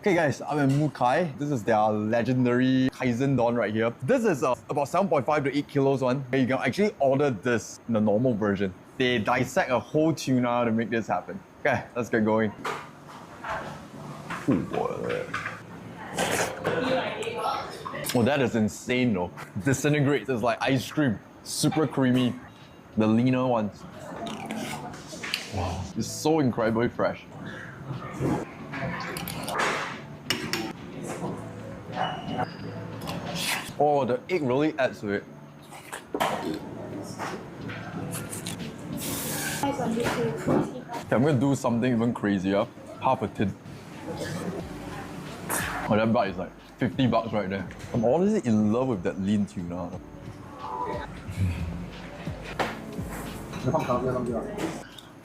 Okay guys, I'm in Mukai. This is their legendary Kaizen Don right here. This is about 7.5 to 8 kilos one. You can actually order this in the normal version. They dissect a whole tuna to make this happen. Okay, let's get going. Ooh, oh, that is insane though. Disintegrates, it's like ice cream. Super creamy. The leaner ones. Wow, it's so incredibly fresh. Oh, the egg really adds to it. Okay, I'm gonna do something even crazier. Half a tin. Oh, that bite is like 50 bucks right there. I'm honestly in love with that lean tuna.